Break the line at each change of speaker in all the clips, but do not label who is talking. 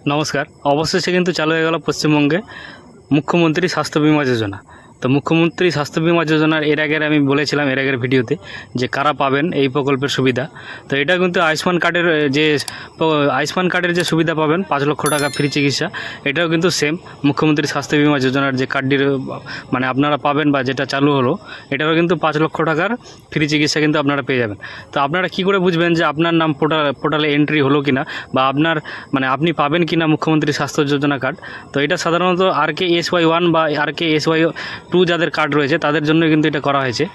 নমস্কার। অবশেষে কিন্তু চালু হয়ে গেল পশ্চিমবঙ্গে মুখ্যমন্ত্রী স্বাস্থ্য বিমা যোজনা। তো মুখ্যমন্ত্রী স্বাস্থ্য বিমা যোজনার এর আগের আমি বলেছিলাম এর আগের ভিডিওতে যে কারা পাবেন এই প্রকল্পের সুবিধা। তো এটা কিন্তু আয়ুষ্মান কার্ডের যে সুবিধা পাবেন 5 লক্ষ টাকা ফ্রি চিকিৎসা, এটাও কিন্তু সেম মুখ্যমন্ত্রী স্বাস্থ্য বিমা যোজনার যে কার্ডটির মানে আপনারা পাবেন বা যেটা চালু হলো, এটারও কিন্তু 5 লক্ষ টাকার ফ্রি চিকিৎসা কিন্তু আপনারা পেয়ে যাবেন। তো আপনারা কি করে বুঝবেন যে আপনার নাম পোর্টালে এন্ট্রি হলো কিনা বা আপনার মানে আপনি পাবেন কিনা মুখ্যমন্ত্রী স্বাস্থ্য যোজনা কার্ড? তো এটা সাধারণত RKSY1 বা RKSY2 যাদের কার্ড রয়েছে তাদের জন্য কিন্তু এটা করা হয়েছে।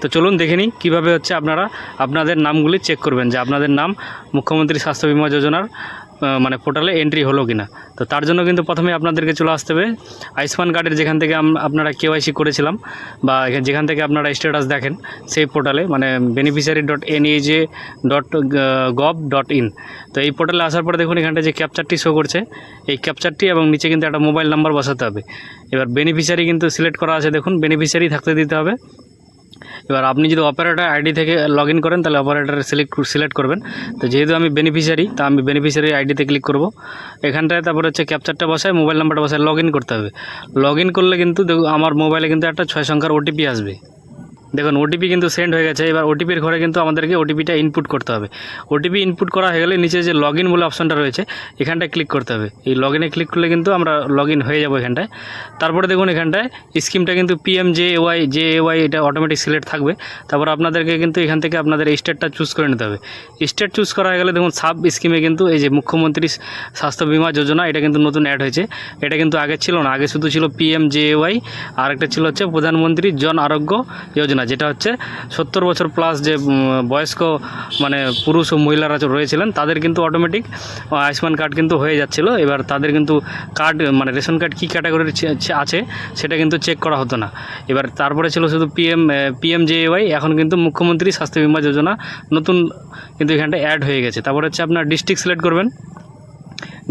তো চলুন দেখে নিই কীভাবে হচ্ছে আপনারা আপনাদের নামগুলি চেক করবেন যে আপনাদের নাম মুখ্যমন্ত্রী স্বাস্থ্য বিমা যোজনার মানে পোর্টালে এন্ট্রি হলো কিনা। তো তার জন্য কিন্তু প্রথমে আপনাদেরকে চলে আসতে হবে আয়ুষ্মান কার্ডের যেখান থেকে আপনারা KYC করেছিলাম বা যেখান থেকে আপনারা স্ট্যাটাস দেখেন সেই পোর্টালে, মানে beneficiary.naj.gov.in। তো এই পোর্টালে আসার পরে দেখুন এখানটা যে ক্যাপচারটি শো করছে, এই ক্যাপচারটি এবং নিচে কিন্তু একটা মোবাইল নাম্বার বসাতে হবে। এবার বেনিফিশিয়ারি কিন্তু সিলেক্ট করা আছে, দেখুন বেনিফিশিয়ারি থাকতে দিতে হবে। এবার আপনি যদি অপারেটর আইডি থেকে লগ ইন করেন তাহলে অপারেটর সিলেক্ট করবেন। তো যেহেতু আমি বেনিফিশিয়ারি, তা আমি বেনিফিশিয়ারি আইডিতে ক্লিক করব। এখানটায় তারপরে হচ্ছে ক্যাপচারটা বসায়, মোবাইল নাম্বারটা বসায় লগ ইন করতে হবে। লগ ইন করলে কিন্তু আমার মোবাইলে কিন্তু একটা 6 সংখ্যার ওটিপি আসবে। দেখুন ওটিপি কিন্তু সেন্ড হয়ে গেছে। এবার ওটিপির ঘরে কিন্তু আমাদেরকে ওটিপিটা ইনপুট করতে হবে। ওটিপি ইনপুট করা হয়ে গেলে নিচে যে লগ ইন বলে অপশনটা রয়েছে এখানটায় ক্লিক করতে হবে। এই লগ ইনে ক্লিক করলে কিন্তু আমরা লগ ইন হয়ে যাবো এখানটায়। তারপরে দেখুন এখানটায় স্কিমটা কিন্তু PMJAY এটা অটোমেটিক সিলেক্ট থাকবে। তারপর আপনাদেরকে কিন্তু এখান থেকে আপনাদের স্টেটটা চুজ করে নিতে হবে। স্টেট চুজ করা হয়ে গেলে দেখুন সাব স্কিমে কিন্তু এই যে মুখ্যমন্ত্রী স্বাস্থ্য বিমা যোজনা এটা কিন্তু নতুন অ্যাড হয়েছে। এটা কিন্তু আগে ছিল না, আগে শুধু ছিল PMJAY, আর একটা ছিল হচ্ছে প্রধানমন্ত্রী জন আরোগ্য যোজনা, যেটা হচ্ছে 70 বছর প্লাস যে বয়স্ক মানে পুরুষ ও মহিলারা রয়েছিলেন তাদের কিন্তু অটোমেটিক আয়ুষ্মান কার্ড কিন্তু হয়ে যাচ্ছিল। এবার তাদের কিন্তু কার্ড মানে রেশন কার্ড কী ক্যাটাগরির আছে সেটা কিন্তু চেক করা হতো না। এবার তারপরে ছিল শুধু PMJAY, এখন কিন্তু মুখ্যমন্ত্রী স্বাস্থ্য বিমা যোজনা নতুন কিন্তু এখানটা অ্যাড হয়ে গেছে। তারপরে হচ্ছে আপনার ডিস্ট্রিক্ট সিলেক্ট করবেন।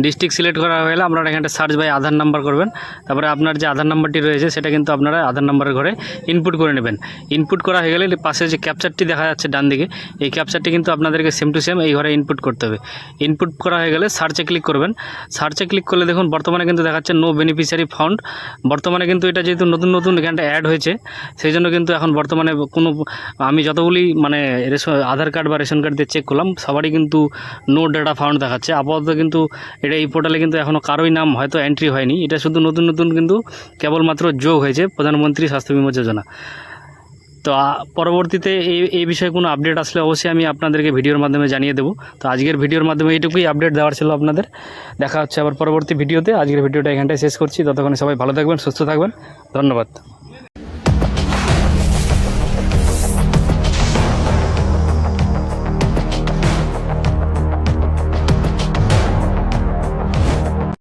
ডিস্ট্রিক্ট সিলেক্ট করা হয়ে গেলে আপনারা এখানটা সার্চ বাই আধার নাম্বার করবেন। তারপরে আপনার যে আধার নাম্বারটি রয়েছে সেটা কিন্তু আপনারা আধার নাম্বারের ঘরে ইনপুট করে নেবেন। ইনপুট করা হয়ে গেলে পাশে যে ক্যাপচারটি দেখা যাচ্ছে ডান দিকে, এই ক্যাপচারটি কিন্তু আপনাদেরকে সেম টু সেম এই ঘরে ইনপুট করতে হবে। ইনপুট করা হয়ে গেলে সার্চে ক্লিক করবেন। সার্চে ক্লিক করলে দেখুন বর্তমানে কিন্তু দেখাচ্ছে নো বেনিফিশিয়ারি ফাউন্ড। বর্তমানে কিন্তু এটা যেহেতু নতুন এখানটা অ্যাড হয়েছে সেই জন্য কিন্তু এখন বর্তমানে কোনো আমি যতগুলি মানে আধার কার্ড বা রেশন কার্ড দিয়ে চেক করলাম সবারই কিন্তু নো ডাটা ফাউন্ড দেখাচ্ছে। আপাতত কিন্তু এটা এই পোর্টালে কিন্তু এখনও কারোই নাম হয়তো এন্ট্রি হয়নি। এটা শুধু নতুন কিন্তু কেবলমাত্র যোগ হয়েছে প্রধানমন্ত্রী স্বাস্থ্য বিমা যোজনা। তো পরবর্তীতে এই বিষয়ে কোনো আপডেট আসলে অবশ্যই আমি আপনাদেরকে ভিডিওর মাধ্যমে জানিয়ে দেবো। তো আজকের ভিডিওর মাধ্যমে এইটুকুই আপডেট দেওয়ার ছিল আপনাদের। দেখা হচ্ছে আবার পরবর্তী ভিডিওতে। আজকের ভিডিওটা এখানটায় শেষ করছি। ততক্ষণে সবাই ভালো থাকবেন, সুস্থ থাকবেন। ধন্যবাদ।